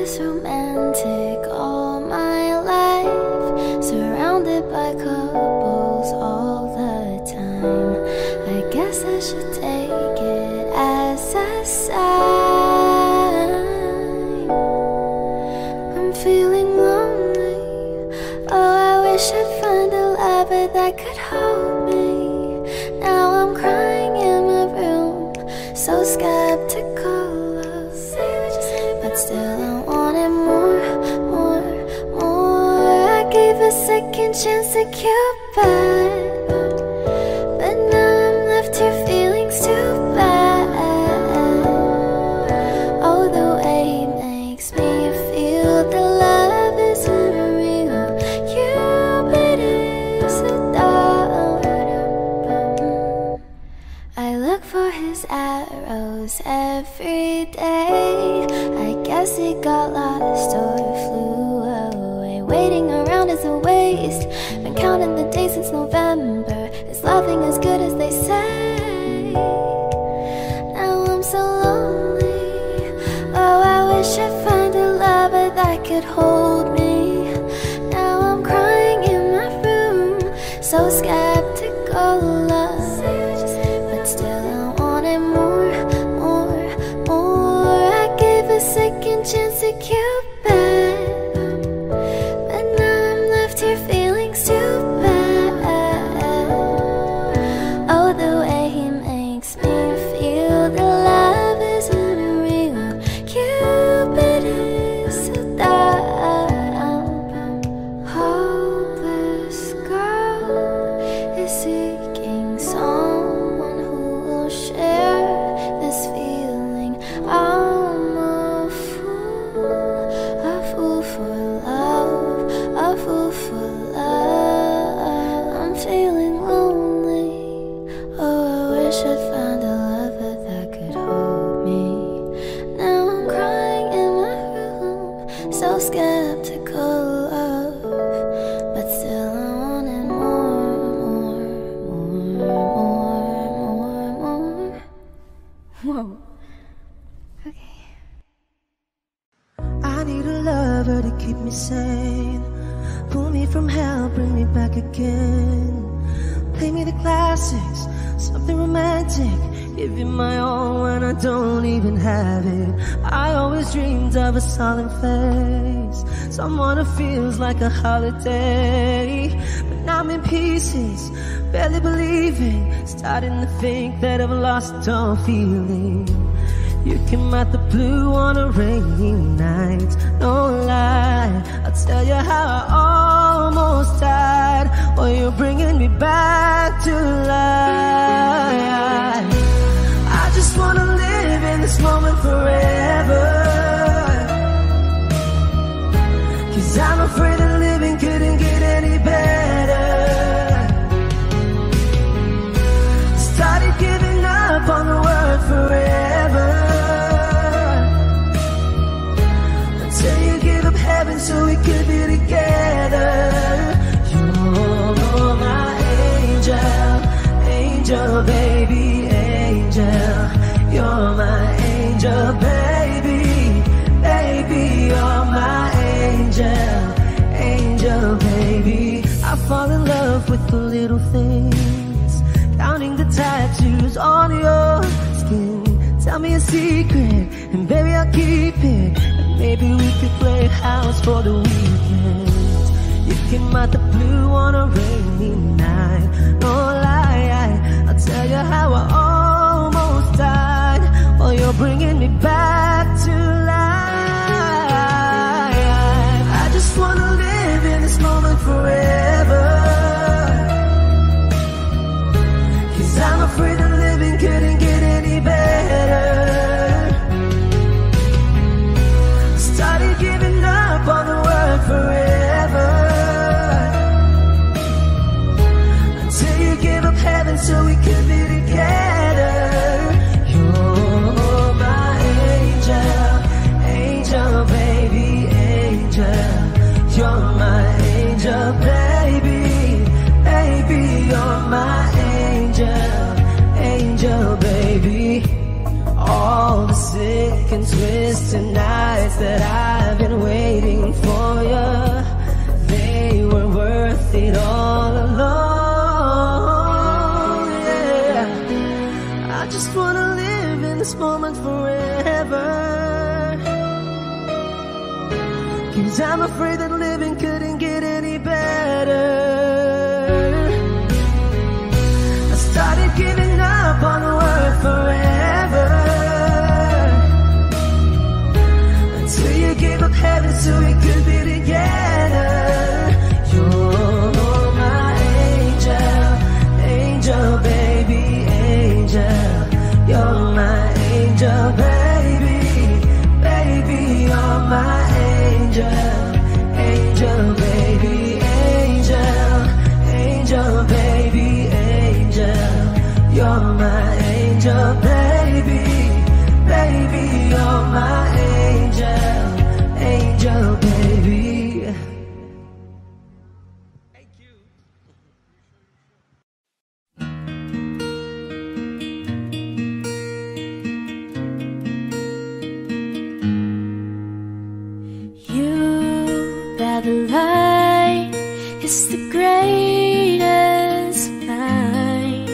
was romantic all my life, surrounded by couples all the time. I guess I should take it as a sign. I'm feeling lonely. Oh, I wish I'd find a lover that could hold me. Now I'm crying in my room, so skeptical. But still I wanted more. I gave a second chance to Cupid, but now I'm left here feeling too bad. Oh, the way he makes me feel the love isn't real. Cupid is a dog. I look for his arrows every day. I guess he got lost or flew away. Waiting around is a waste. Been counting the days since November. Is loving as good as they say? Now I'm so lonely. Oh, I wish I'd find a lover that could hold me. Now I'm crying in my room, so skeptical of. But still I wanted more. I gave a second chance to Cupid, but now I'm left here feeling too bad. Oh, the way he makes me feel the love isn't real. Cupid is a dumb, hopeless girl is seeking someone who will share this feeling. I'm a fool for love, a fool for love. I'm feeling lonely. Oh, I wish I'd find a lover that could hold me. Now I'm crying in my room, so skeptical of, but still I wanted more. Whoa. Okay. I need a lover to keep me sane, pull me from hell, bring me back again. Play me the classics, something romantic, give you my all when I don't even have it. I always dreamed of a solemn face, someone who feels like a holiday. But now I'm in pieces, barely believing, starting to think that I've lost all feeling. You came out the blue on a rainy night, no lie. I'll tell you how I almost died, while you're bringing me back to life. I just wanna live in this moment forever, 'cause I'm afraid that living couldn't get any better. Started giving up on the word forever, until you give up heaven so we could be together. You're my angel, angel baby, angel. You're my angel baby, baby. You're my angel, angel baby. I fall in love with the little things, counting the tattoos on your skin. Tell me a secret, and baby I'll keep it. And maybe we could play house for the weekend. You came out the blue on a rainy night, no lie. I'll tell you how I almost died, while you're bringing me back to life. I just wanna live in this moment forever, 'cause I'm afraid that living couldn't get any better. Started giving up on the word forever, until you give up heaven so we could be together. You're my angel, angel baby, angel. You're my angel baby, baby. You're my angel, angel baby. All the sick and twisted nights that I've been just wanna live in this moment forever. 'Cause I'm afraid that living couldn't get any better. I started giving up on the word forever, until you gave up heaven so we could be together. You're my angel, angel baby, angel. You're my angel baby, baby, you're my angel, angel baby, angel, angel baby, angel. You're my angel baby, baby, you're my angel, angel baby. Thank you. The light is the greatest light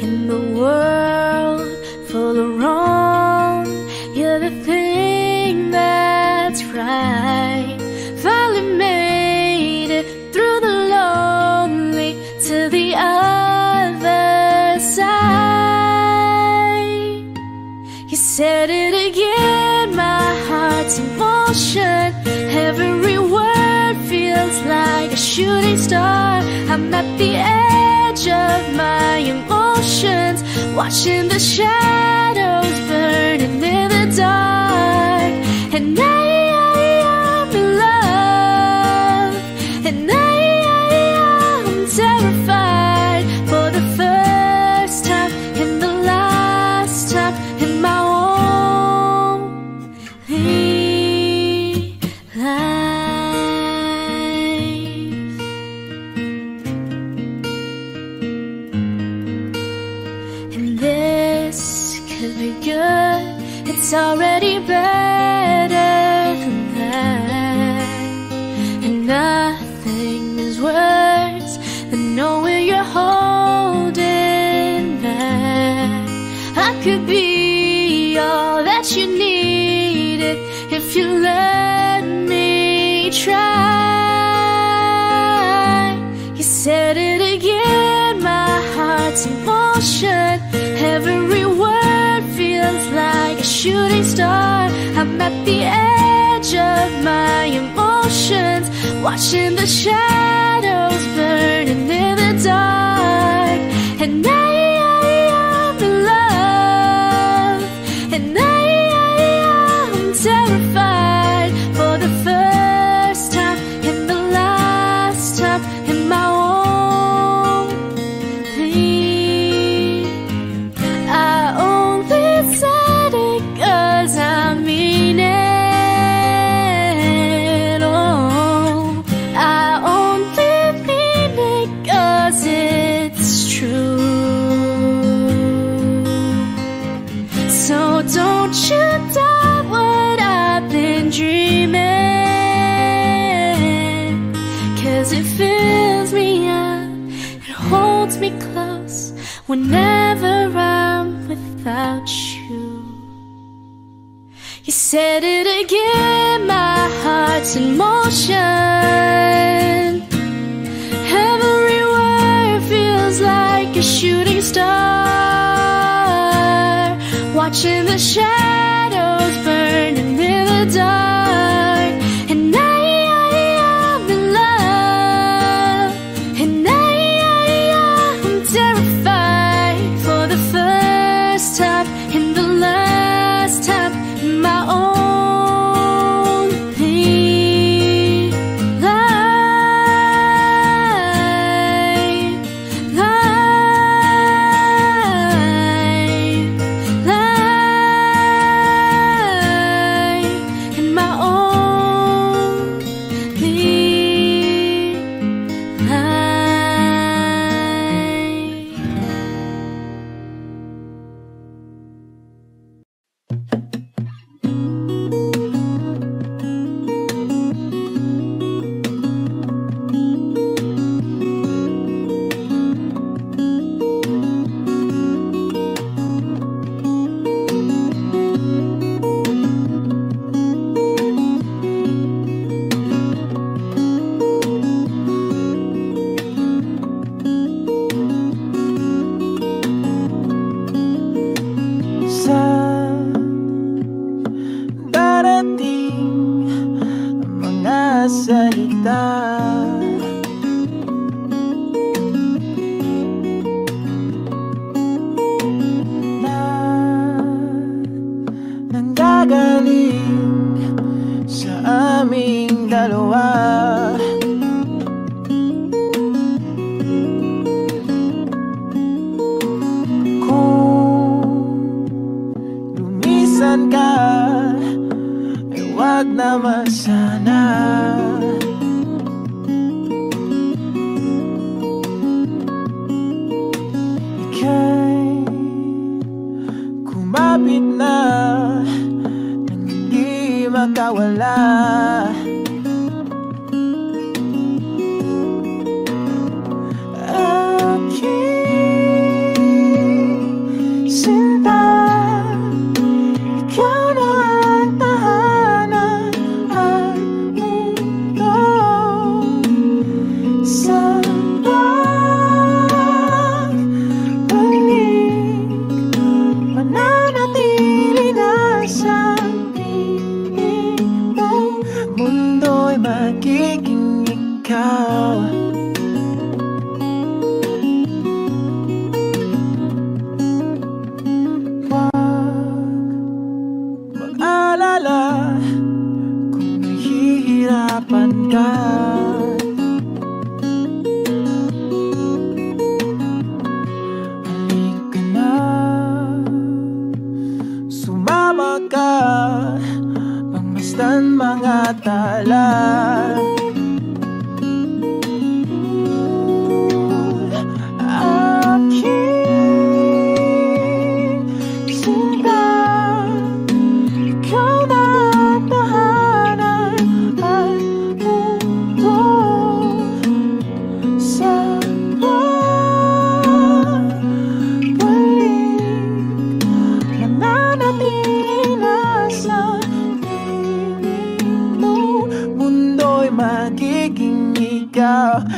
in the world full of wrong. You're the thing that's right. Finally made it through the lonely to the other side. You said it again, my heart's in motion. Every word feels like a shooting star. I'm at the edge of my emotions, watching the shadows burning in the dark. And I'm in love, and I'm terrified for the first time and the last time in my it's already better than that. And nothing is worse than knowing you're holding back. I could be all that you needed if you let me try. You said it again, my heart's in motion. Every word feels like a shooting star. I'm at the edge of my emotions, watching the shadows burning in the dark. And I'm in love, and I'm terrified for the first time and the last time in my own thing. I only said it 'cause I mean it. Oh, I only mean it 'cause it's true. So don't you doubt what I've been dreaming, 'cause it fills me up, it holds me close whenever I'm without you. You said it again, my heart's in motion. Every word feels like a shooting star, watching the shadows burning in the dark. And I'm in love, and I'm terrified for the first time and the last time in my own thing. Life in my magkasama sana. Ika'y kumapit na nang hindi makawala.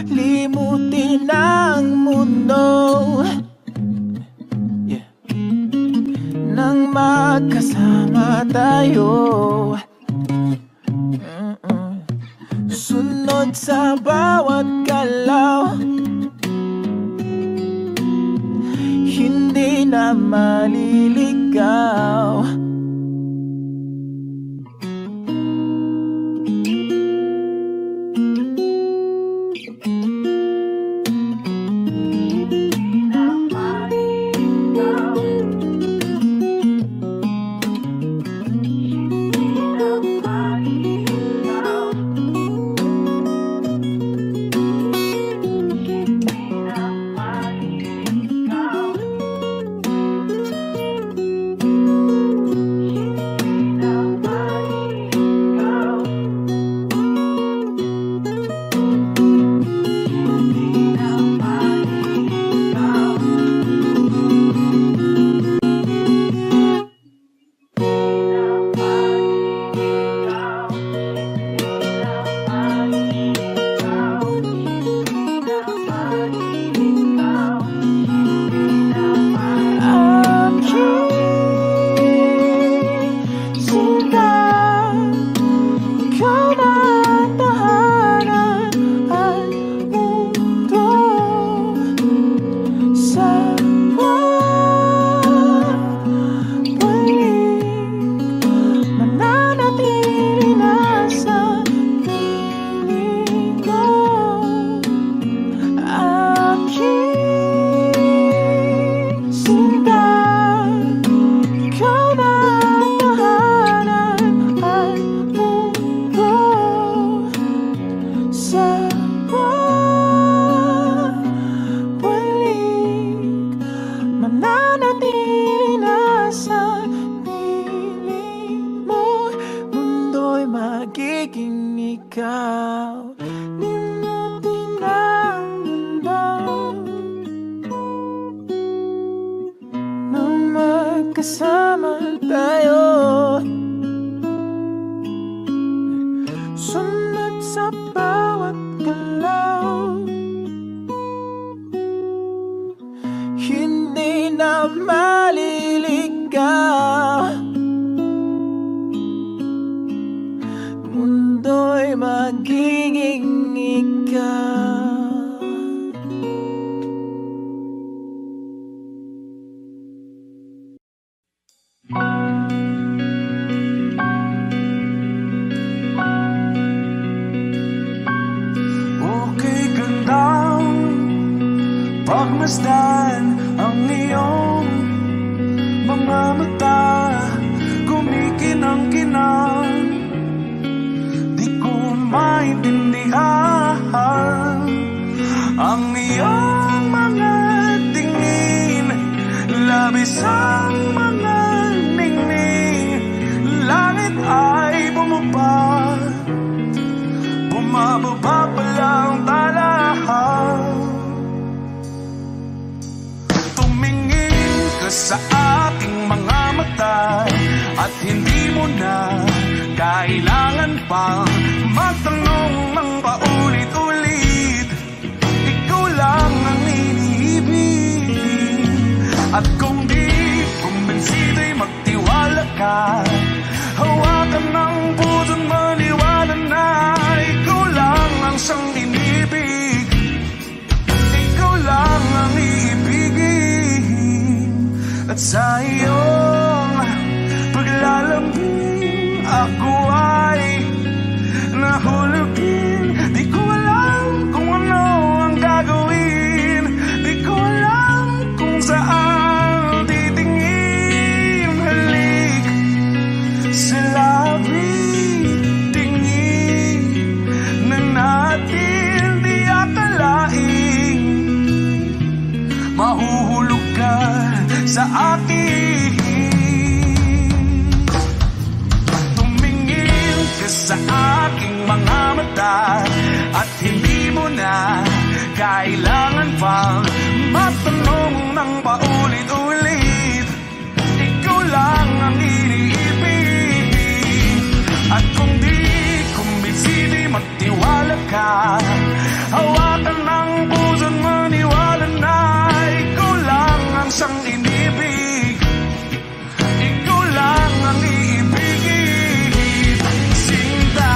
Limutin ang mundo, nang magkasama tayo. Sunod sa bawat galaw, hindi na maliligaw. Magkasama tayo, sunod sa bawat galaw, hindi na maliligaw. Mundo'y magiging ikaw. maintindihan ang iyong mga tingin, labis ang mga ningning. Langit ay bumaba, bumababa pa lang talahan. Tumingin ka sa aking mga mata at hindi mo na kailangan pang magtanong ng paulit-ulit. Ikaw lang ang iniibig. At kung di kumbinsido'y magtiwala ka, hawakan ng puso't maniwala na ikaw lang ang siyang inibig. Ikaw lang ang iibigin. At sa iyong paglalambing ako ay nahulugin. Di ko alam kung ano ang gagawin, di ko alam kung saan titingin. Halik sa labi, tingin na natin di akalain. Mahuhulog ka sa akin. Tumingin ka sa aking mga mata at hindi mo na kailangan pang magtanong ng paulit-ulit. Ikaw lang ang iniibig. At kung di kumbinsido'y magtiwala ka, hawakan ng puso't maniwala na ikaw lang ang siyang inibig. Ikaw lang ang iibigin. Sinta.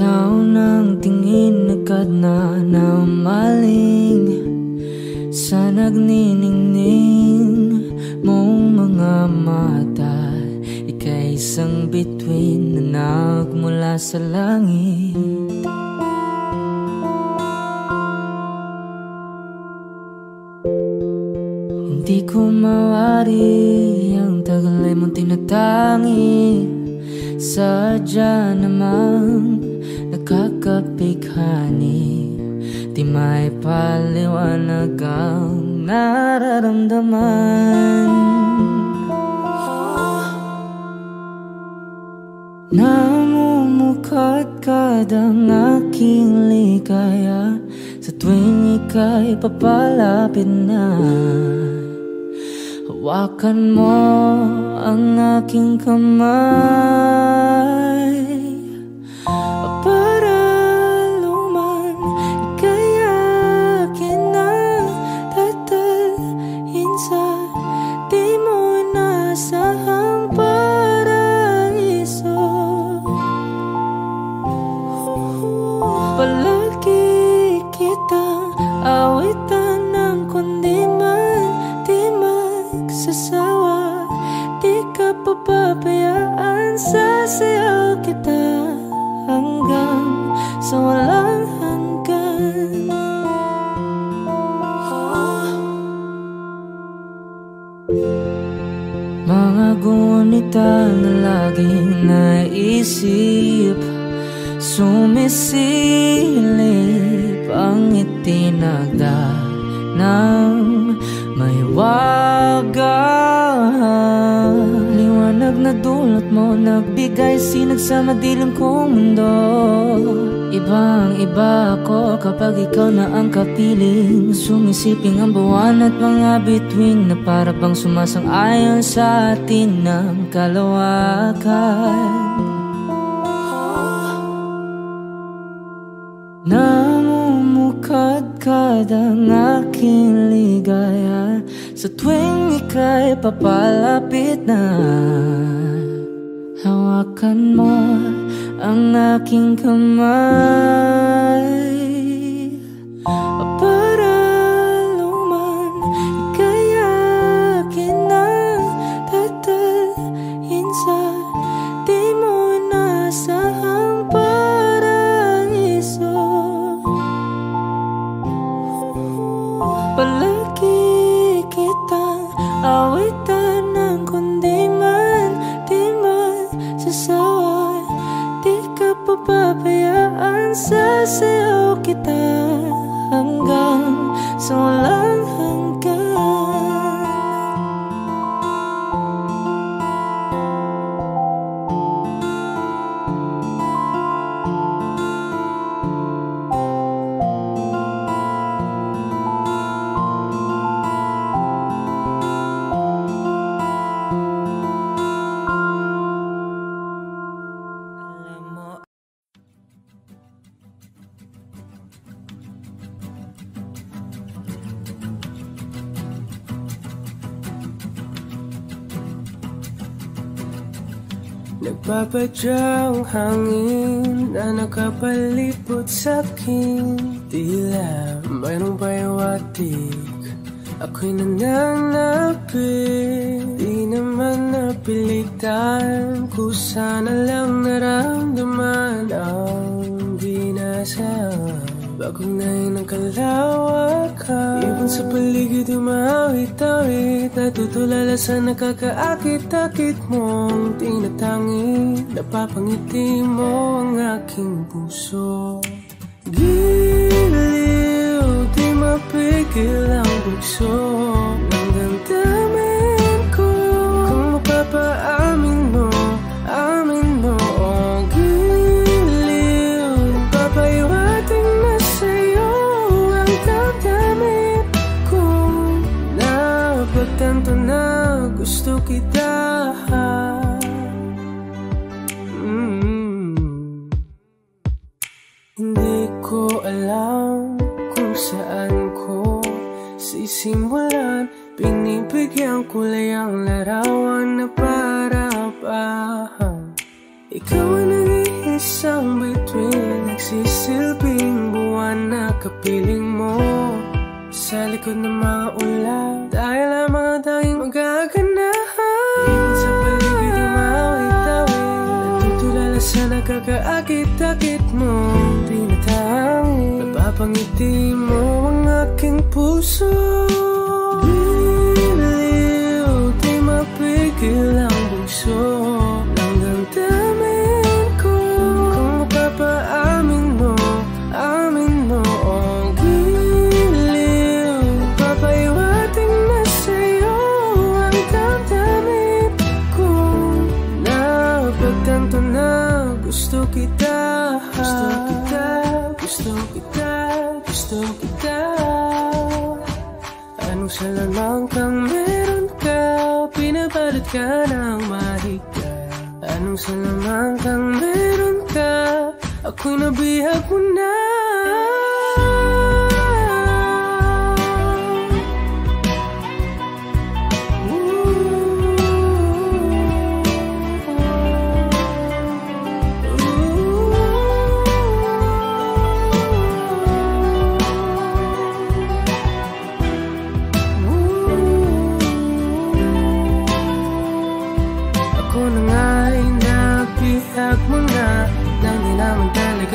Sa unang tingin agad na naumaling sa nagniningning mong mga mata. Ika'y isang bituin na nagmula sa langit. Hindi ko mawari ang tagal ay mong tinatangi. Sadya namang nakakapighani, di may paliwanag ang nararamdaman. Namumukadkad ang aking ligaya sa tuwing ika'y papalapit na. Hawakan mo ang aking kamay para luman ika'y akin na tatalhin sa di mo inasahang paraiso. Palagi kitang awitan ng kundi man di magsasawa. Di ka papabayaan, sasayaw kita hanggang sa walang hanggan. Mga gunita na laging naisip, sumisilip ang itinagda ng may wagang liwanag na dulot mo, nagbigay sinag sa madilim kong mundo. Ibang iba ako kapag ikaw na ang kapiling, sumisiping ang buwan at mga bituin na para bang sumasang-ayon sa atin ng kalawakan. Namumukadkad ang aking ligaya sa tuwing ika'y papalapit na. Hawakan mo ang aking kamay para luman ika'y akin na tatalhin sa di mo inasahang paraiso. Palagi kitang awitan ng kundi man di magsasawa. Di ka papabayaan, sasayaw kita hanggang sa walang hanggan. Nagpapadyang hangin na nakapalipot sa'kin, tila mayroong pahiwatig. Ako'y nananapit, di naman napilitan. Kusana lang naramdaman ang binasa. Bagunay ng kalawakan, ibon sa paligid umawit-awit, natutulala sa nakakaakit-akit mong tinatangi. Napapangiti mo ang aking puso. Giliw, di mapigil ang bugso ng damdamin ko. Kung mapapaamin mo, amin mo. Oh, giliw, papahiwating na sa'yo ang damdamin ko. Napagtanto na gusto kita. Hindi ko alam kung saan ko sisimulan. Binibigyan kulay ang larawan na para ba ikaw ang nag-iisang bituin sa likod ng mga ulan. Dahil ang mga tanging magaganahan sa paligid yung mawit-awit. Natutulala sa nakakaakit-akit mo. Tinatangin, napapangiti mo ang aking puso. Biliw, di mapigil ang bugso ng damdamin ko. Kung mapapaamin mo, amin mo ang giliw. Papaiwating na sa'yo ang damdamin ko. Napagtanto na gusto kita. Gusto kita, gusto kita, gusto kita. Anong salamang kang meron ka, pinabalot ka ng mahika. Anong salamang kang meron ka, ako'y nabihag mo na.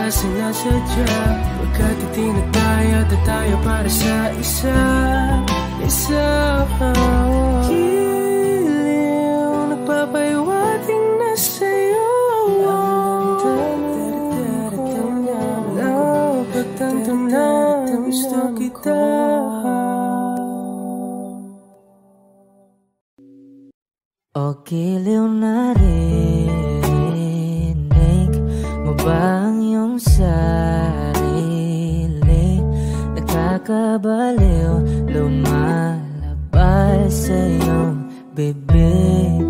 Sinasadya, pagkat itinataya tayo para sa isa. Giliw, nagpapaiwating na sa'yo. Napagtanto na gusto kita. O giliw na rinig mo ba ang iyong sarili? Nakakabaliw, lumalabas sa iyong bibig.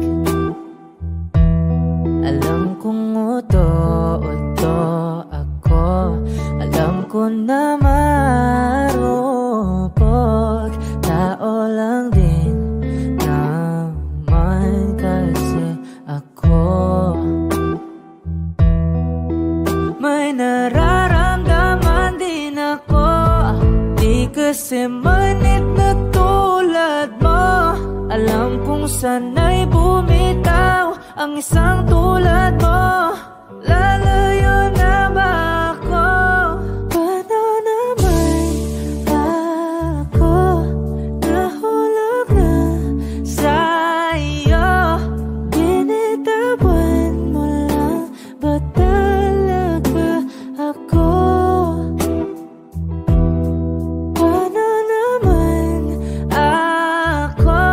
Alam kong uto-uto ako, alam ko na marupok. Tao lang din naman kasi ako. May nararamdaman din ako, di kasi manit na tulad mo. Alam kong sana'y bumitaw ang isang tulad mo. Lalayo na ba ako? Paano naman ako nahulog na sa'yo? Binitawan mo lang ba talaga ako? Paano naman ako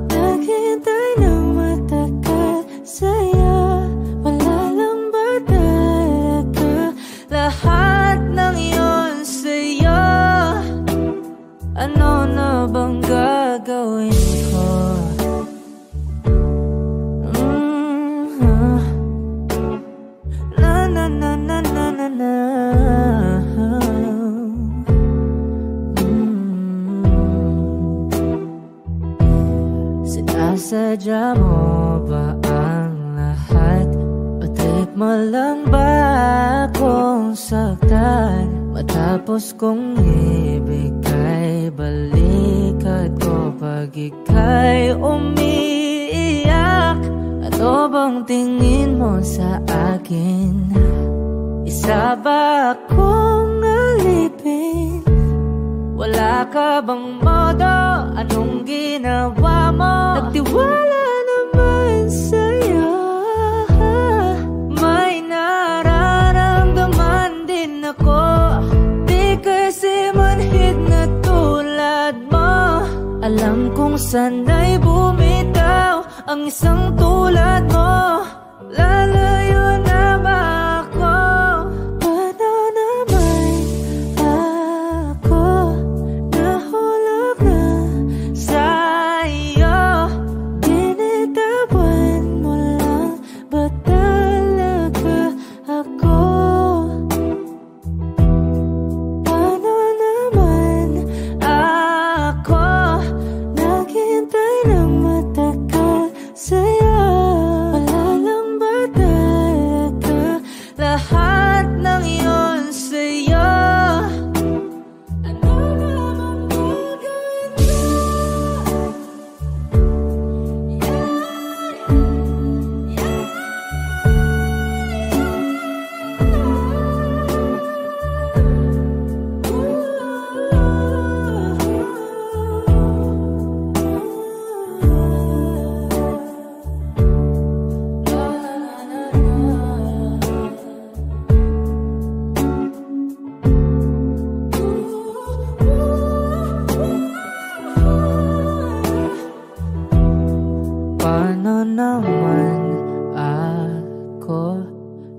naghintay ng matagal sa'yo? Wala lang ba talaga lahat ng yun sa'yo? Ano na bang gagawin ko? Na na na na na na na. Sinasadya mo ba ang lahat? O trip mo lang ba akong saktan? Matapos kong ibigay balikat ko pag ika'y umiiyak. Ano bang tingin mo sa akin? Isa ba akong alipin? Wala ka bang modo? Anong ginawa mo? Nagtiwala naman sa'yo. May nararamdaman din ako, di kasi manhid na tulad mo. Alam kong sana'y bumitaw ang isang tulad mo. Lalayo na ba ako? Paano naman ako nahulog na sa'yo? Binitawan mo lang ba talaga ako? Paano naman ako naghintay ng matagal sa'yo?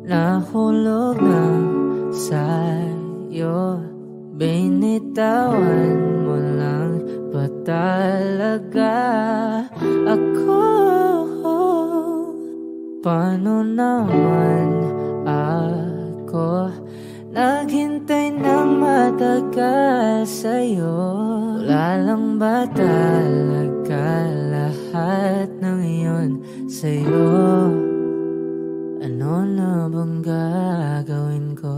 nahulog na sa'yo. Binitawan mo lang ba talaga ako? Paano naman ako naghintay ng matagal sa'yo? Wala lang ba talaga lahat ng iyon sa'yo? Ano na bang gagawin ko?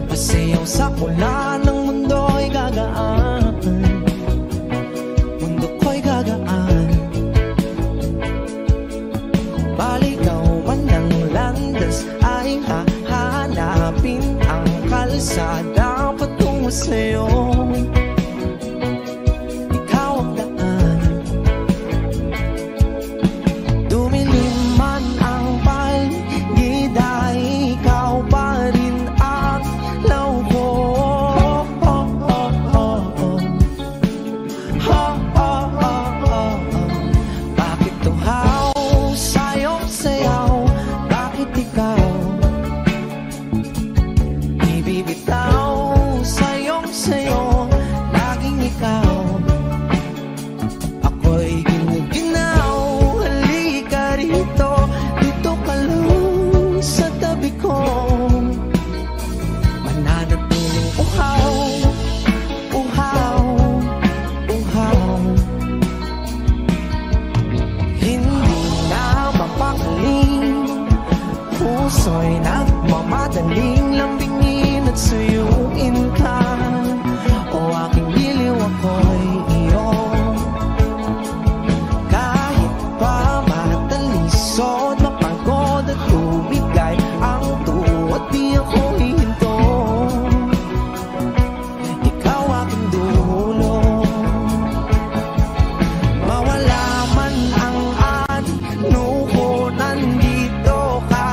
Pasayaw sa ulan ng mundo'y gagaan, mundo ko'y gagaan. Baligaw man ng landas ay hahanapin ang kalsada patungo sa'yo. Ikaw ang daan, dumilim man ang paligid ay ikaw pa rin. Puso'y nagmamadaling lambingin at suyuin ka. O aking biliw ako'y iyo. Kahit pa matalisod, mapagod at tumigay ang tuwa, di ako hihinto. Ikaw aking dulo. Mawala man ang ano ko, nandito ka.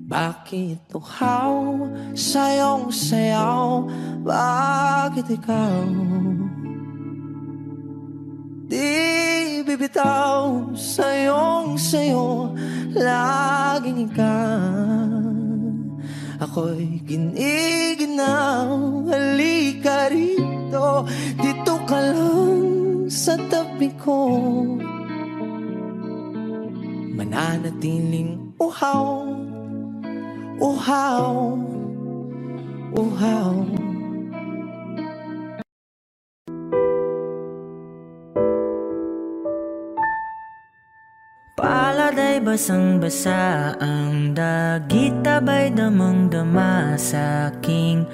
Bakit uhaw sa'yong sayaw? Bakit ikaw di bibitaw? Sa'yong sayo, laging ikaw. Ako'y giniginaw, halika rito, dito ka lang sa tabi ko. Mananatiling uhaw, uhaw, uhaw. Palad ay basang-basa, ang dagit abay damang-dama sa aking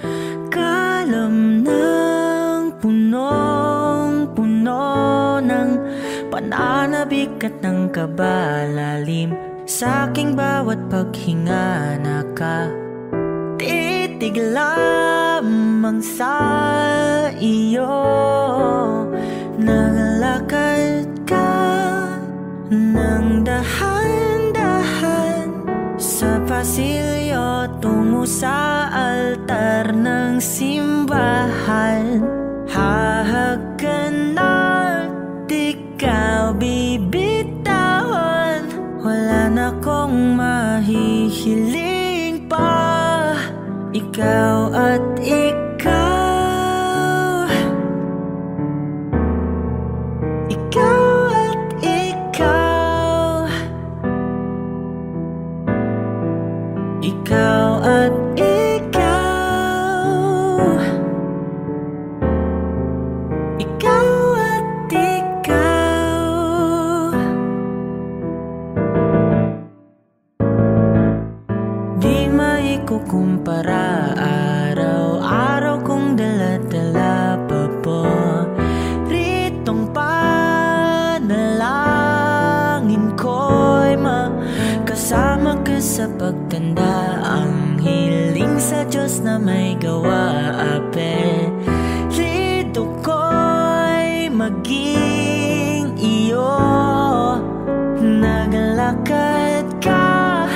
kalam ng punong-puno ng pananabik at ng kabalalim. Sa aking bawat paghinga lamang sa iyo. Naglalakad ka ng dahan-dahan sa pasilyo tungo sa altar ng simbahan. Hahagan at ikaw bibitawan, wala na kong mahihiling pa. Ikaw at ikaw, ikaw at ikaw, ikaw at ikaw, ikaw at ikaw. Di maikukumpara, araw-araw kong dala-dala pa po ritong panalangin ko'y makasama ka sa pagtanda. Ang hiling sa Diyos na may gawa, apelido ko'y maging iyo. Naglalakad ka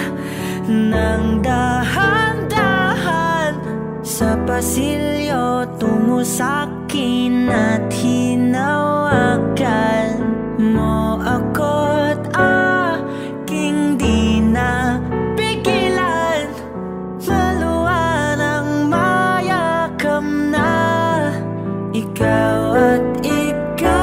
ng dahan-dahan sa pasilyo tungo sa'kin at hinawakan mo ako't aking di na pigilan. Maluwan ang mayakap na ikaw at ikaw,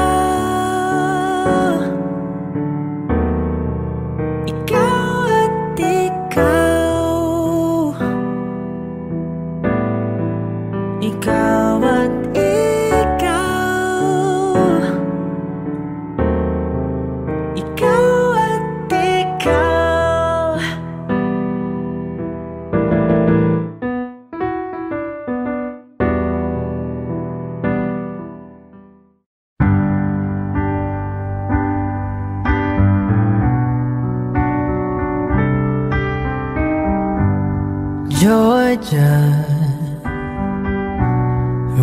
ikaw at ikaw, ikaw at ikaw, ikaw at ikaw. Georgia,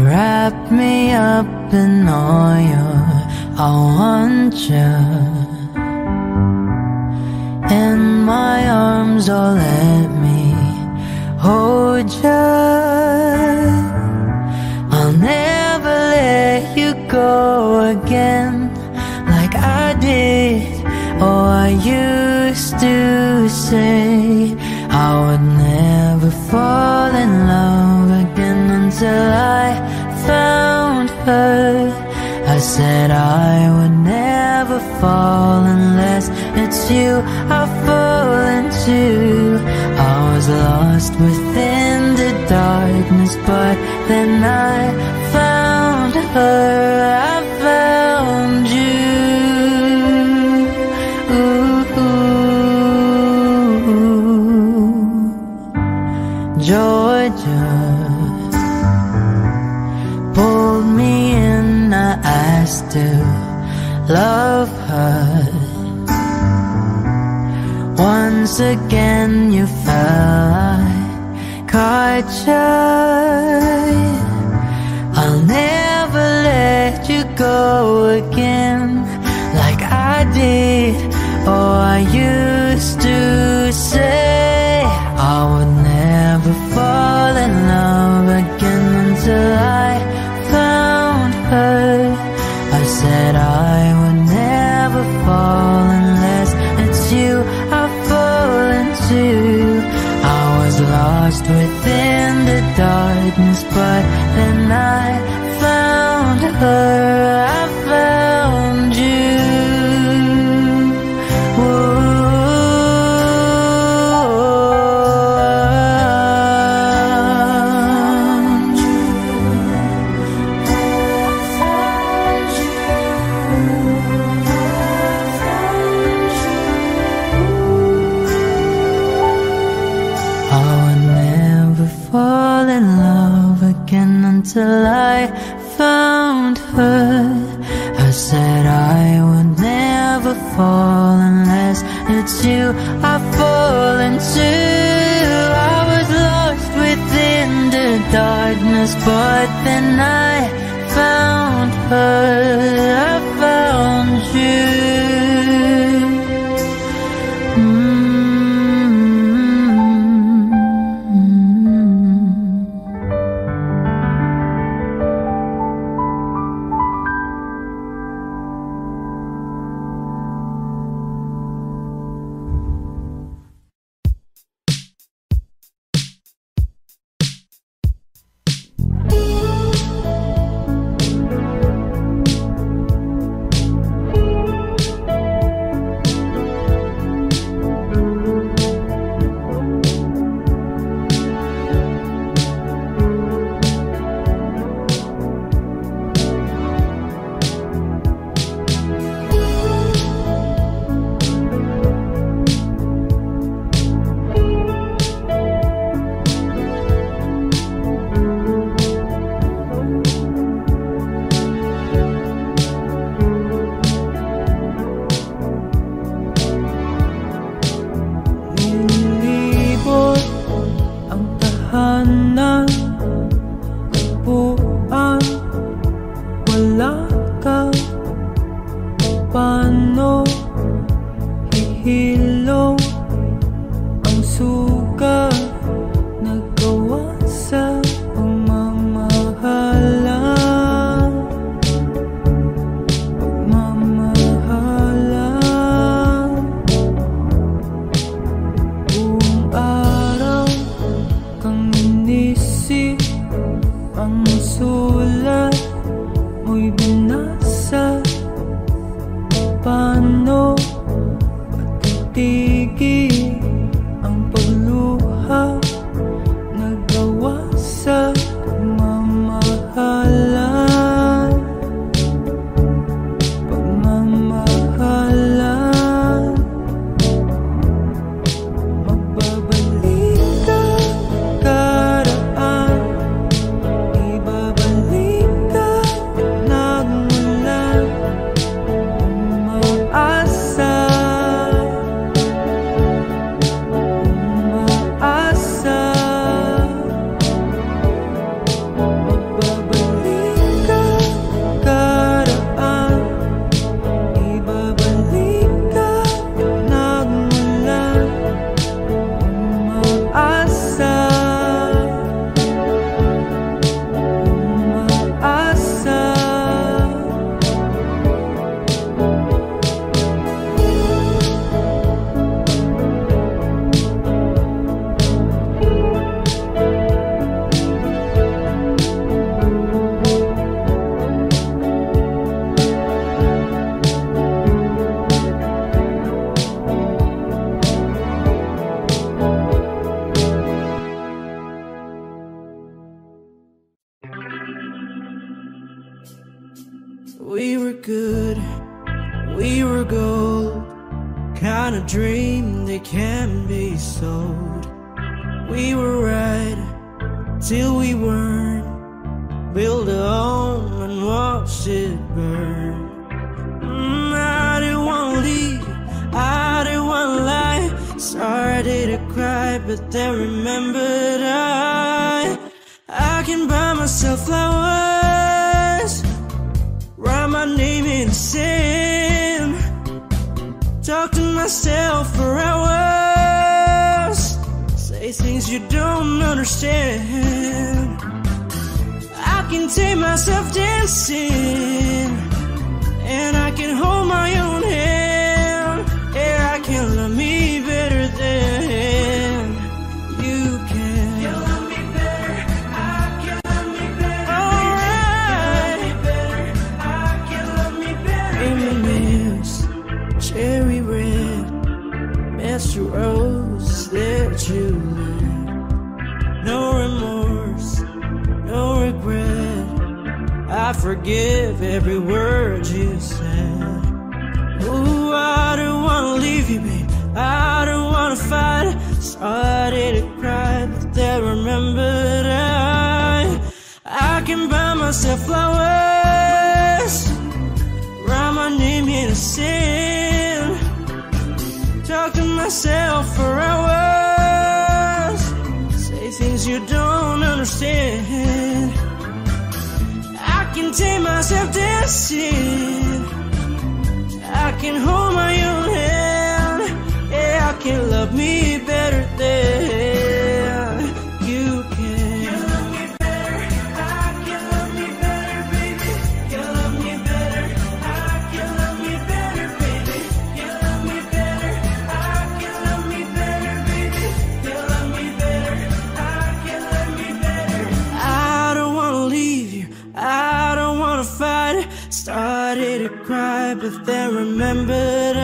wrap me up in oil. I want you in my arms, oh let me hold you. I'll never let you go again like I did. Oh, I used to say I would never fall in love again until I found her. I said I would never fall unless it's you I fall into. I was lost within the darkness, but then I found her. I found you. Georgia pulled me in, I asked to love her. Once again you fell, I caught you. I'll never let you go again like I did. Oh, I used to say I would never fall in love again until I found her. I said I would never fall unless it's you I fall into. I was lost within the darkness, but then I found her. I found you. Until I found her. I said I would never fall unless it's you I fall into. I was lost within the us, but then I found her, I found you. We were good, we were gold, kind of dream that can be sold. We were right till we weren't, build a home and watch it burn. I didn't want to leave, I didn't want to lie, started to cry, but then remembered I can buy myself flowers, write my name in the sand, talk to myself for hours, say things you don't understand. I can take myself dancing, and I can hold my own hand. Yeah, I can love me better than you can. You love me better, I can love me better. Alright, I can love me better. M&M's, cherry red, Mr. Rose that you left. No remorse, no regret, I forgive every word you said. Ooh, I don't wanna leave you, babe, I don't wanna fight. Started to cry, but then remembered I can buy myself flowers, write my name in the sand, talk to myself for hours, say things you don't understand. understand. I can take myself dancing. I can hold my own hand. Yeah, I can love me better than you can. You love me better. I can love me better, baby. You love me better. I can love me better, baby. You love me better. I can love me better, baby. You love me better. I can love me better. I don't wanna leave you. I don't wanna fight. Started to cry, but then remembered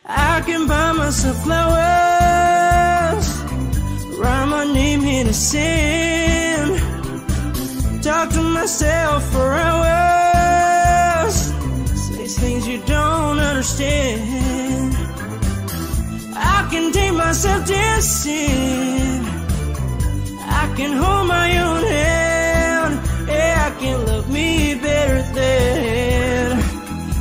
I can buy myself flowers, write my name in the sand, talk to myself for hours, say things you don't understand. I can take myself dancing. I can hold my own hand. Yeah, I can love me better than.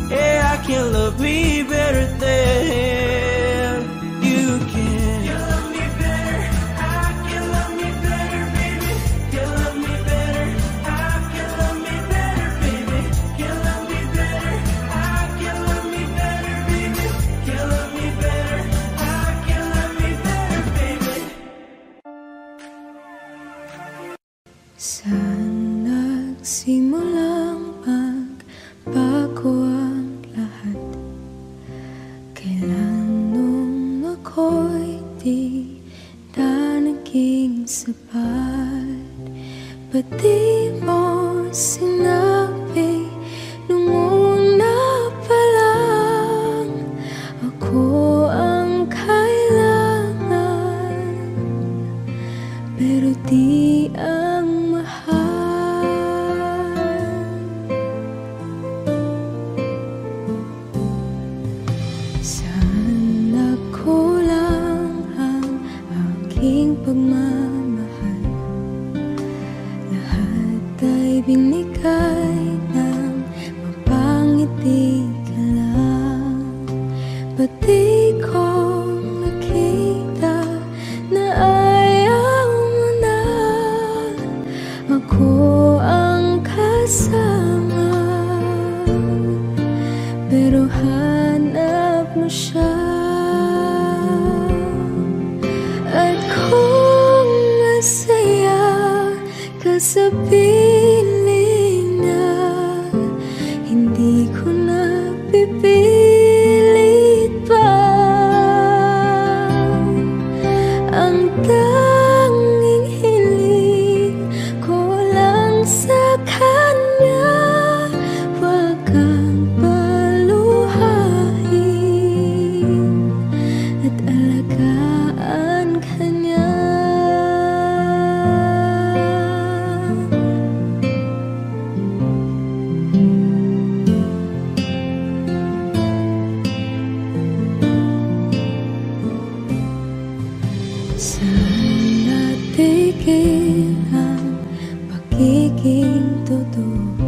Yeah, I can love me better than you can. You love me better. I can love me better, baby. You love me better. I can love me better, baby. You love me better. I can love me better, baby. You love me better. I can love me better, baby. Saan nagsimulang magbago ang lahat? Kailan nung ako'y di na naging sapat? Ba't di mo sinabi nung una pa lang ako ang kailangan, pero di ang pagmamahal, lahat ay binigay ng mapangiti ka lang. Ba't di ko nakita na ayaw mo na ako ang kasama, pero hanap mo siya. At kung masaya ka sa piling niya, hindi ko na pipilit pa. Ang tanging hiling ko lang sa kanya, wag kang paluhain at alagaan kanya. Saan natigil ang pagiging totoo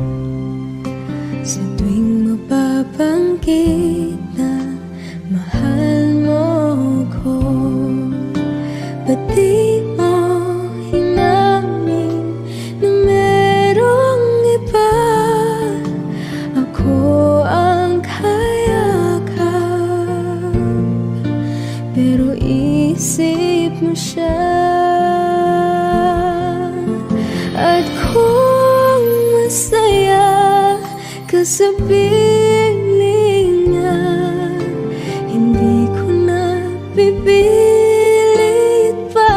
sa tuwing mapapanggit na mahal mo ko? Ba't di mo hinamin na merong iba? Ako ang kayakap, pero isip mo siya. At kung masaya ka sa piling niya, hindi ko na pipilit pa.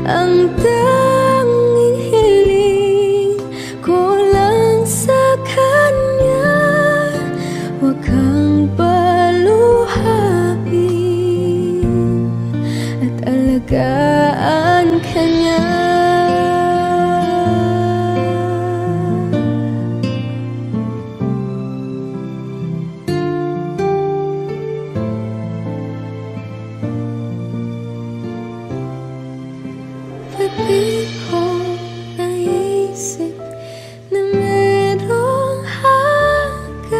Ang tanging hiling ko lang sa kanya, wag kang paluhain at alagaan kanya. Di ko naisip na merong hanggan,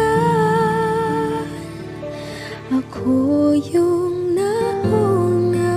ako yung nauna.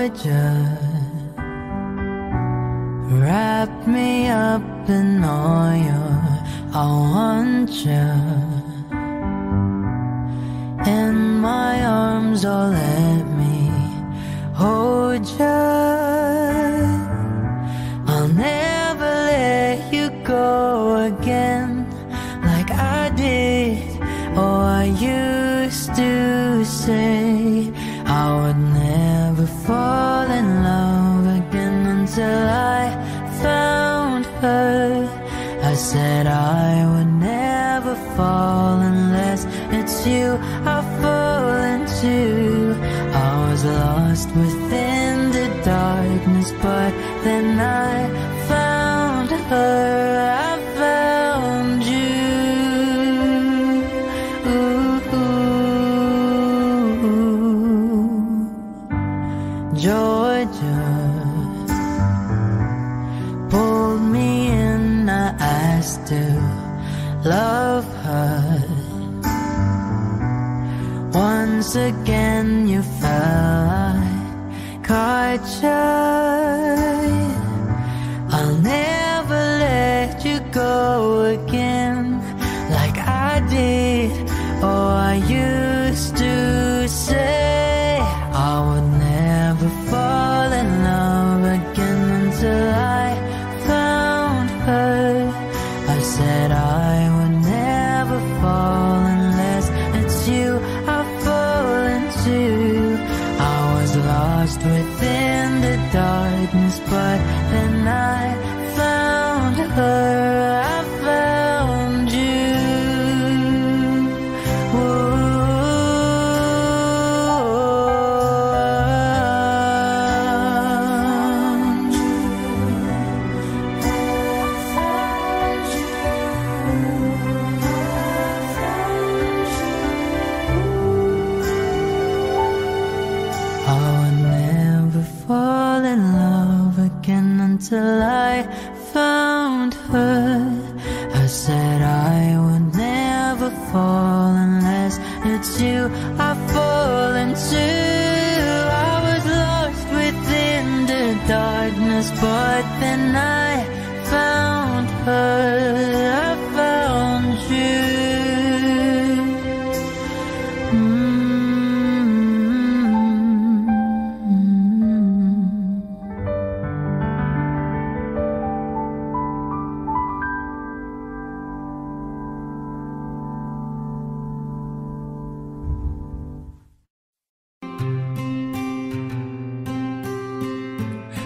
Georgia, wrap me up in oil. I want you in my arms, oh let me hold you. I'll never let you go again like I did. Oh, I used to say I would never fall in love again until I found her. I said I would never fall unless it's you I fall into. I was lost within the darkness, but then I found her. I found you. Georgia pulled me in, I asked to love her. Once again you fell, I caught you. I'll never let you go again like I did. Oh, I used to say I would never fall in love again until I found her. I said I would never fall unless it's you I fall into. I was lost within the darkness, but then I found her. I found you. Until I found her. I said I would never fall unless it's you I fall into. I was lost within the darkness, but then I found her. I found you.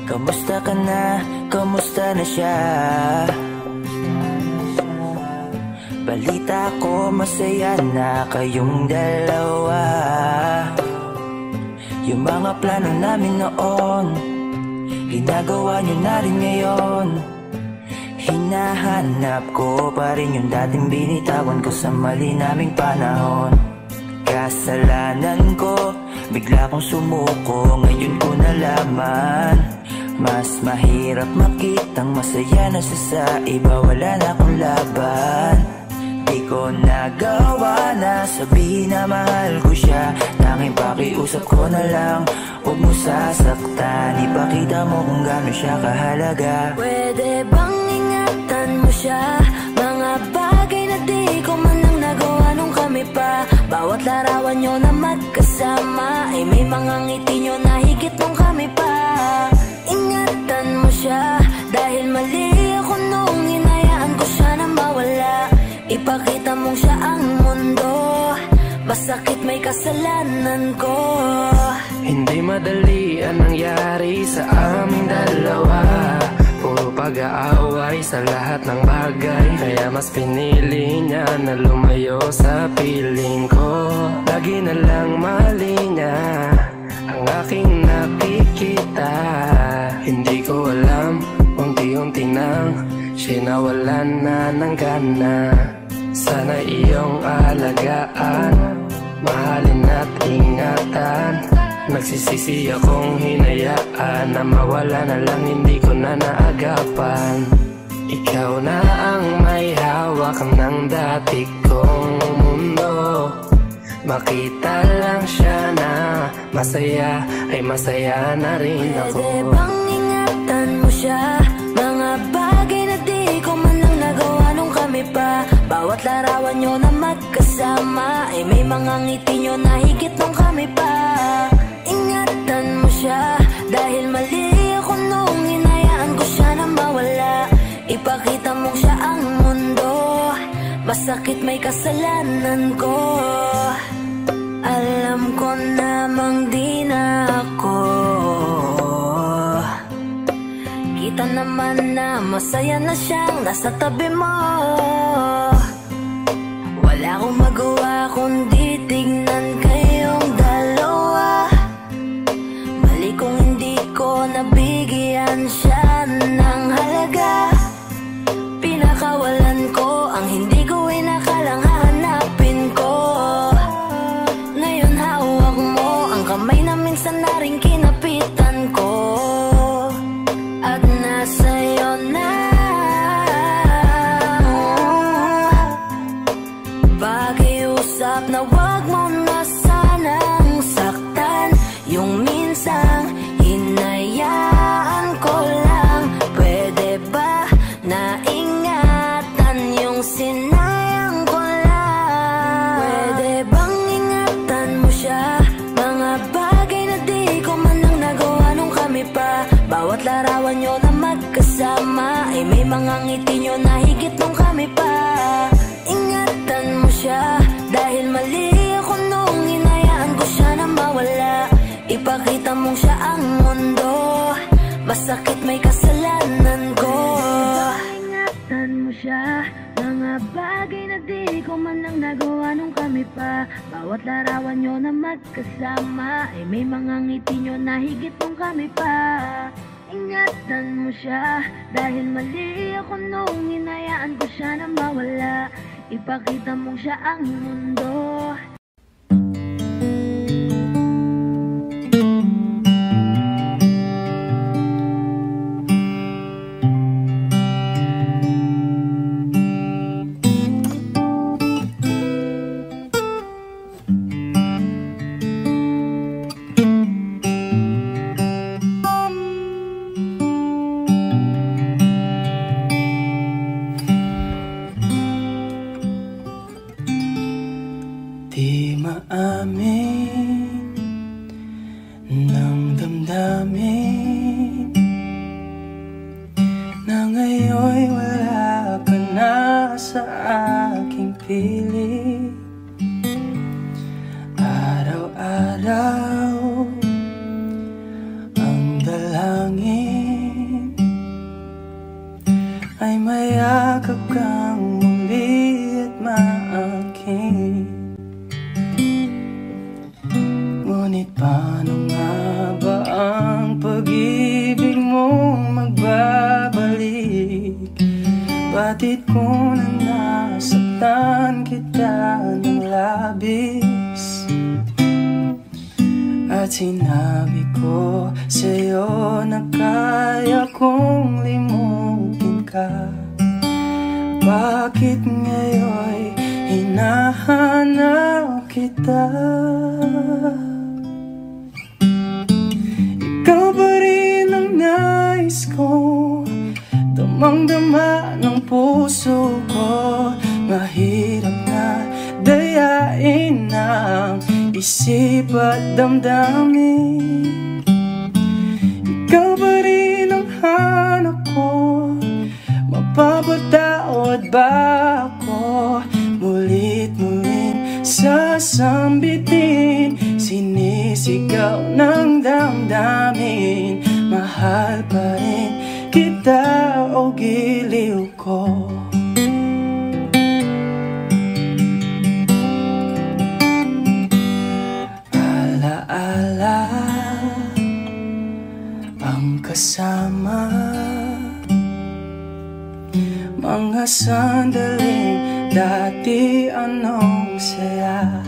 Kamusta ka na? Kamusta na siya? Balita ko masaya na kayong dalawa. Yung mga plano namin noon, ginagawa niyo na rin ngayon. Hinahanap ko pa rin yung dating binitawan ko sa mali naming panahon. Kasalanan ko, bigla kong sumuko, ngayon ko nalaman. Mas mahirap makitang masaya na siya sa iba, wala na akong laban. Di ko nagawa na sabihin na mahal ko siya. Tanging pakiusap ko na lang, huwag mo sasaktan. Ipakita mo kung gaano siya kahalaga. Pwede bang ingatan mo siya? Mga bagay na di ko man lang nagawa nung kami pa. Bawat larawan nyo na magkasama ay may mga ngiti nyo na higit nung kami pa. Ingatan mo siya, dahil mali ako nung hinayaan ko siya na mawala. Ipakita mong siya ang mundo, masakit may kasalanan ko. Hindi madali ang nangyari sa aming dalawa. Puro pag-aaway sa lahat ng bagay, kaya mas pinili niya na lumayo sa piling ko. Lagi na lang mali niya ang aking nakikita. Hindi ko alam, unti-unti nang siya nawalan na ng gana. Sana iyong alagaan, mahalin at ingatan. Nagsisisi akong hinayaan na mawala na lang, hindi ko na naagapan. Ikaw na ang may hawak ng dati kong mundo. Makita lang siya na masaya ay masaya na rin ako. Pwede bang ingatan mo siya? Mga bagay na di ko man lang nagawa nung kami pa. Bawat larawan nyo na magkasama ay may mga ngiti nyo na higit nung kami pa. Ingatan mo siya dahil mali ako nung hinayaan ko siya na mawala. Ipakita mo siya ang mundo, masakit may kasalanan ko. Alam ko namang di na ako. Kita naman na masaya na siyang nasa tabi mo. Wala akong magawa kundi tignan kayong dalawa. Mali kung hindi ko nabigyan siya ng halaga. Pinakawalan ko ang hindi ko inakalang hahanapin ko. Ngayon hawak mo ang kamay na minsan na rin kinapitan ko. At nasa'yo na. Pakiusap na wag mo na sanang saktan. Yung minsang hinayaan ko lang. Pwede ba na ingatan yung sinayang ko lang? Pwede bang ingatan mo siya? Mga bagay na di ko man lang nagawa nung kami pa. Bawat larawan nyo na magkasama ay may mga ngiti nyo na higit nung kami pa. Ingatan mo siya dahil mali ako nung hinayaan ko siya na mawala. Ipakita mong siya ang mundo, masakit may kasalanan ko. Ingatan mo siya, mga bagay na di ko man lang nagawa nung kami pa. Bawat larawan nyo na magkasama ay may mga ngiti nyo na higit nung kami pa. Ingatan mo siya dahil mali ako nung hinayaan ko siya na mawala. Ipakita mong siya ang mundo. Di maamin ng damdamin na ngayon'y wala ka na sa aking piling. Araw-araw ang dalangin ay mayakap kang muli at maangkin. Ngunit paano nga ba ang pag-ibig mong magbabalik? Batid ko na nasaktan kita ng labis. At sinabi ko sa'yo na kaya kong limutin ka. Bakit ngayon'y hinahanap kita? Ikaw ba rin ang nais ko? Damang-dama ng puso ko. Mahirap na dayain ang isip at damdamin. Ikaw ba rin ang hanap ko? Mapapatawad ba ako? Mulit-mulit sasambitin, sinisigaw ng damdamin. Mahal pa rin kita o giliw ko. Ala-ala ang kasama, mga sandaling dati anong saya.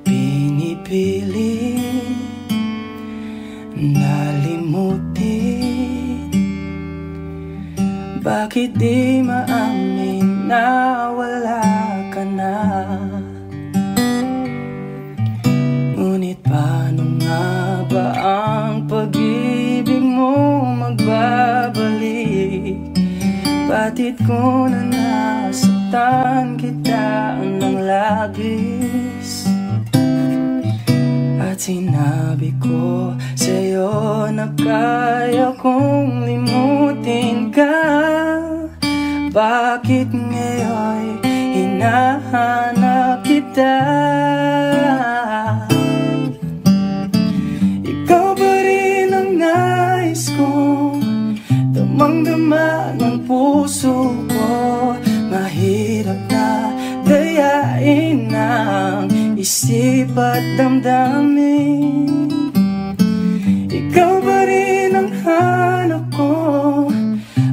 Pinipili nalimutin. Bakit di maamin na wala ka na? Batid ko na nasaktan kita ng labis, at sinabi ko sa'yo na kaya kong limutin ka. Bakit ngayon hinahanap kita? Ikaw ba rin ang nais kong damang-dama ng puso ko? Mahirap na dayain ang isip at damdamin. Ikaw ba rin ang hanap ko?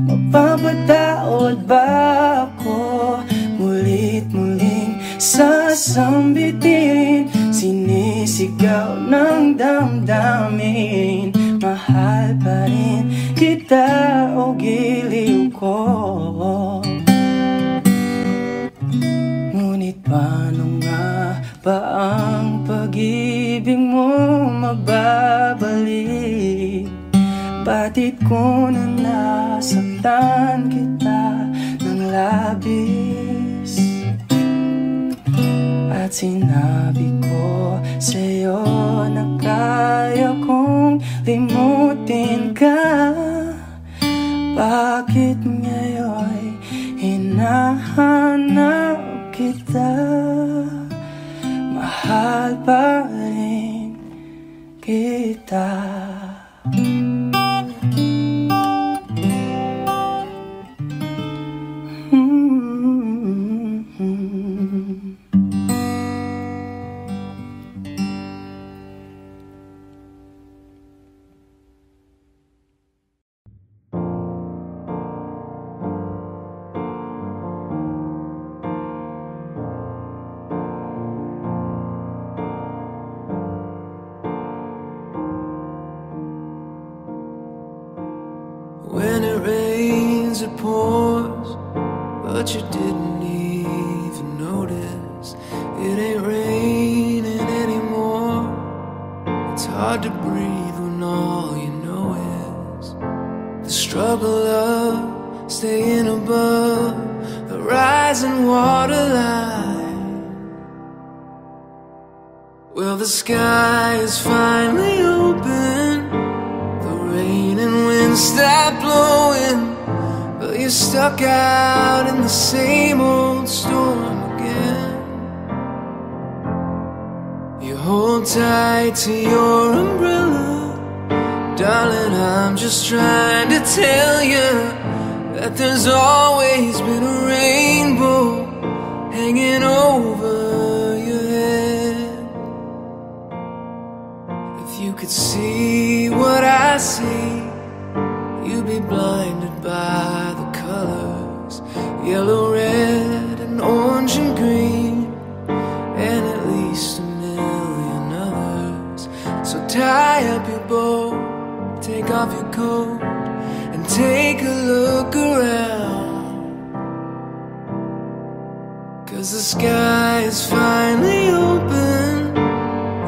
Mapapatawad ba ako? Mulit-muling sasambitin, sinisigaw ng damdamin. Mahal pa rin kita o giliw ko. Ngunit paano nga ba ang pag-ibig mo mababalik? Batid ko na nasaktan kita ng labis, at sinabi ko sa'yo na kaya kong limutin ka. Bakit ngayon hinahanap kita? Mahal pa rin kita. When it rains, it pours, but you didn't even notice. It ain't raining anymore. It's hard to breathe when all you know is the struggle of staying above the rising waterline. Well, the sky is finally open, the rain and wind stop blowing, but you're stuck out in the same old storm again. You hold tight to your umbrella, darling, I'm just trying to tell you that there's always been a rainbow hanging over your head. If you could see what I see, you'd be blinded by the colors, yellow, red, and orange and green, and at least a million others. So tie up your bow, take off your coat, and take a look around, 'cause the sky is finally open,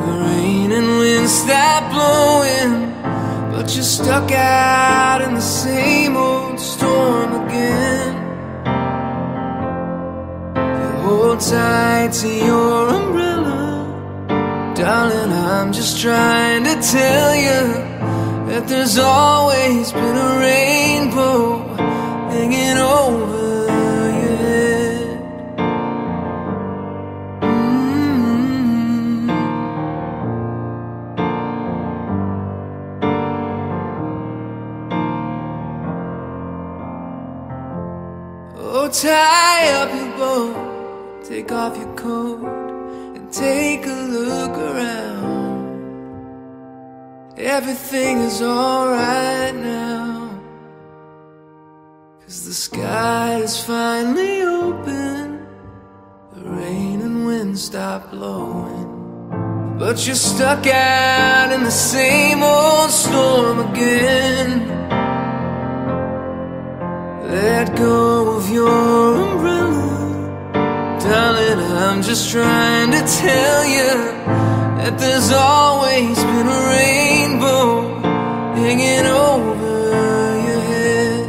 the rain and wind stop blowing, but you're stuck out in the same old storm again. You hold tight to your umbrella, darling, I'm just trying to tell you that there's always been a rainbow hanging over your head. Oh, tie up your boat, take off your coat, and take a look around. Everything is alright now, 'cause the sky is finally open, the rain and wind stop blowing, but you're stuck out in the same old storm again. Let go of your umbrella, darling, I'm just trying to tell you that there's always been a rainbow hanging over your head.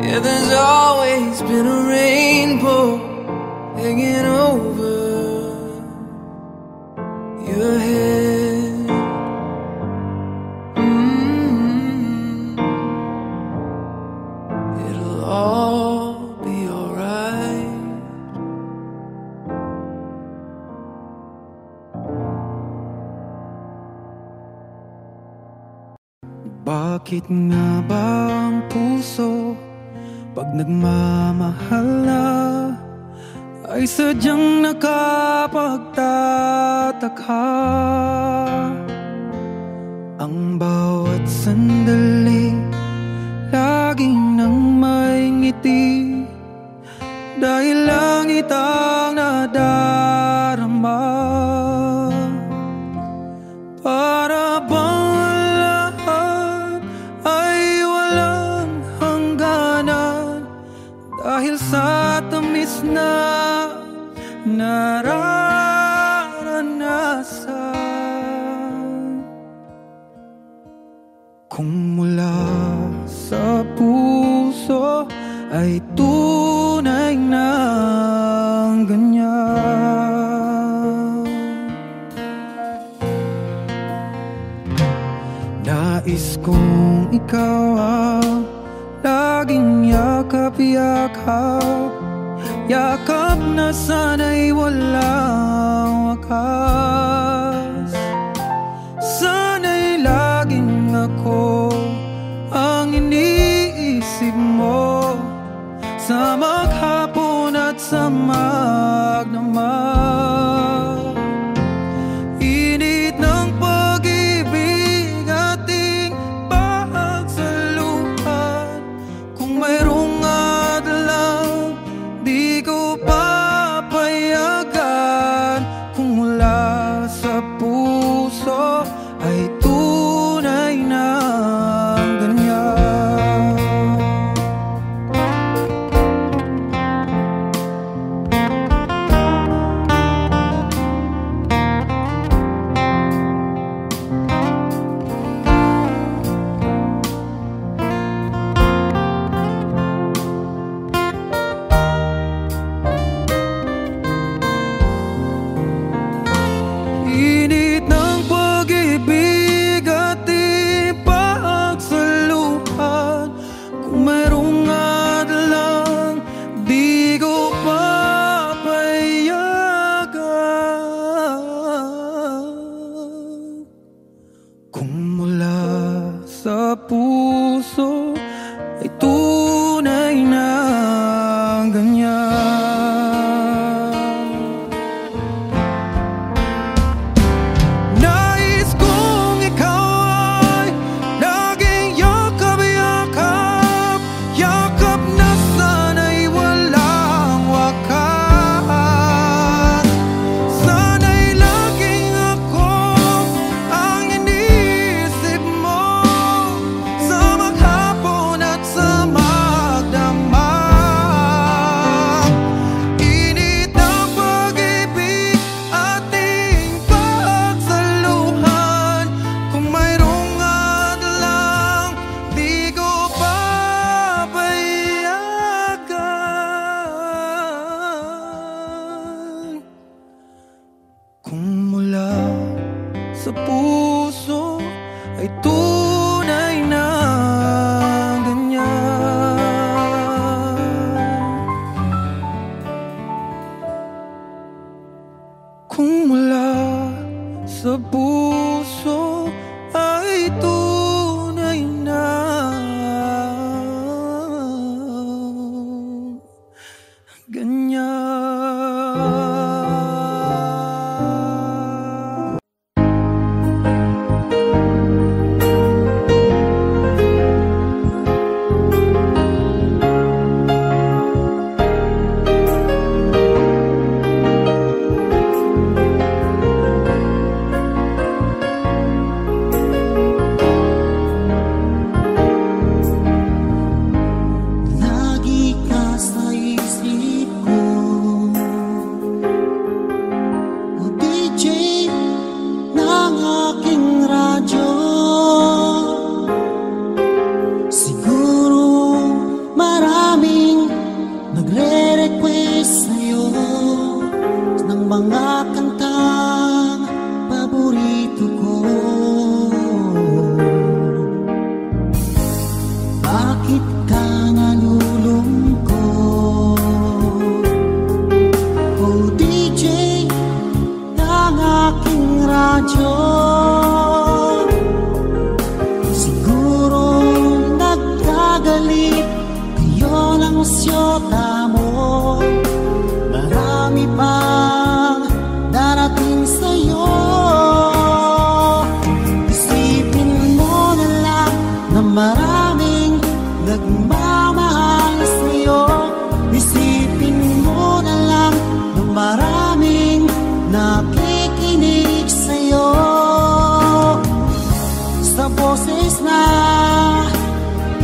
Yeah, there's always Bakit nga ba ang puso pag nagmamahal na ay sadyang nakapagtataka? Ang bawat sandali lagi nang may ngiti, dahil langit ang nadarama. Para bang lahat ay walang hangganan, dahil sa tamis na nararanasan. Kung mula sa puso ay tunay na ganyan, nais kong ikaw ang laging yakap-yakap, yakap na sana'y walang wakas. Sana'y laging ako ang iniisip mo, sa maghapon at sa magdamag. Init ng pag-ibig ating pagsaluhan, kung mayroong adlang di ko papayagan. Kung mula sa puso ay tunay na ganyan. Init ng pag-ibig ating pagsaluhan, kung mayroong adlang di ko papayagan. Kung mula sa puso ay tunay na ganyan. Nais kong ikaw ay laging yakap-yakap, yakap na sana'y walang wakas. Sana'y laging ako ang iniisip mo, maraming nagmamahal sa'yo. Isipin mo na lang na maraming nakikinig sa'yo. Sa boses na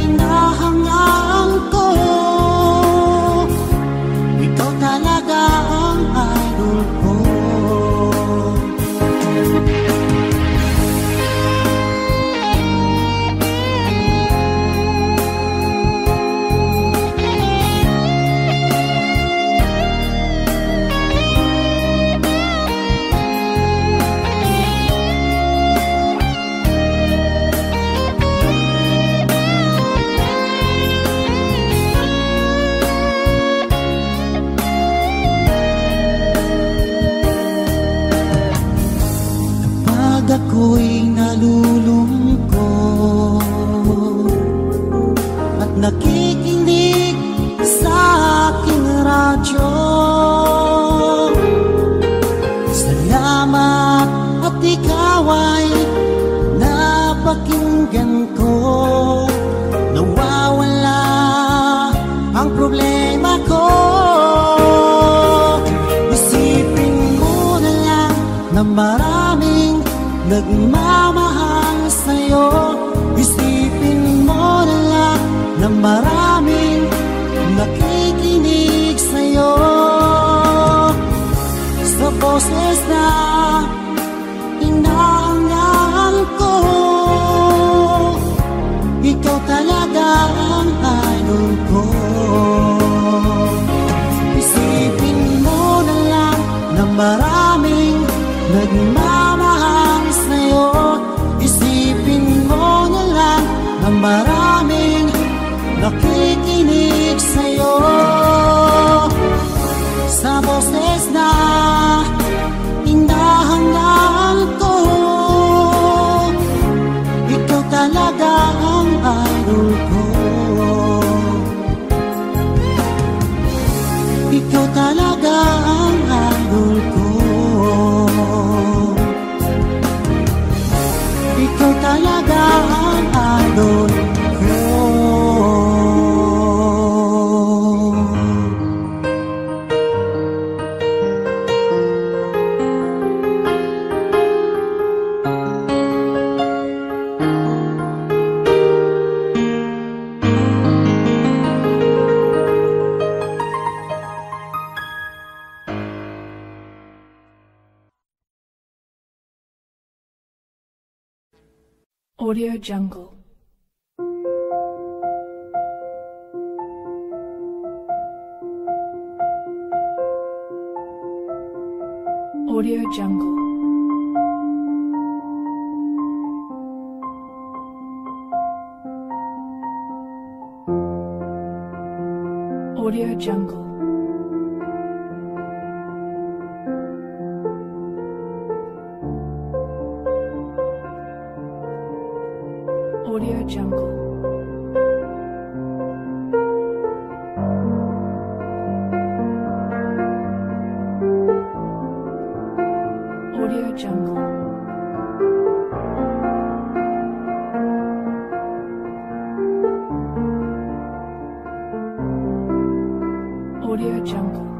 hinahangaan ko, ikaw talaga ang idol ko. Ako'y nalulungkot at nakikinig sa aking radyo. Salamat at ikaw ay napakinggan ko. Nawawala ang problema ko. Isipin mo na lang na maraming nagmamahal sa'yo. Isipin mo na lang na maraming nakikinig sa'yo. Sa boses na hinahangaan ko, ikaw talaga ang idol ko. Isipin mo na lang na maraming nagmamahal sa'yo. Isipin mo na lang na maraming nakikinig sa'yo. Sa boses na hinahangaan ko, ikaw talaga ang idol ko. Ikaw talaga ang idol ko. Ikaw talaga ang idol ko. Audio Jungle. Audio Jungle. Audio Jungle. Audio Jungle. Audio Jungle. Audio Jungle.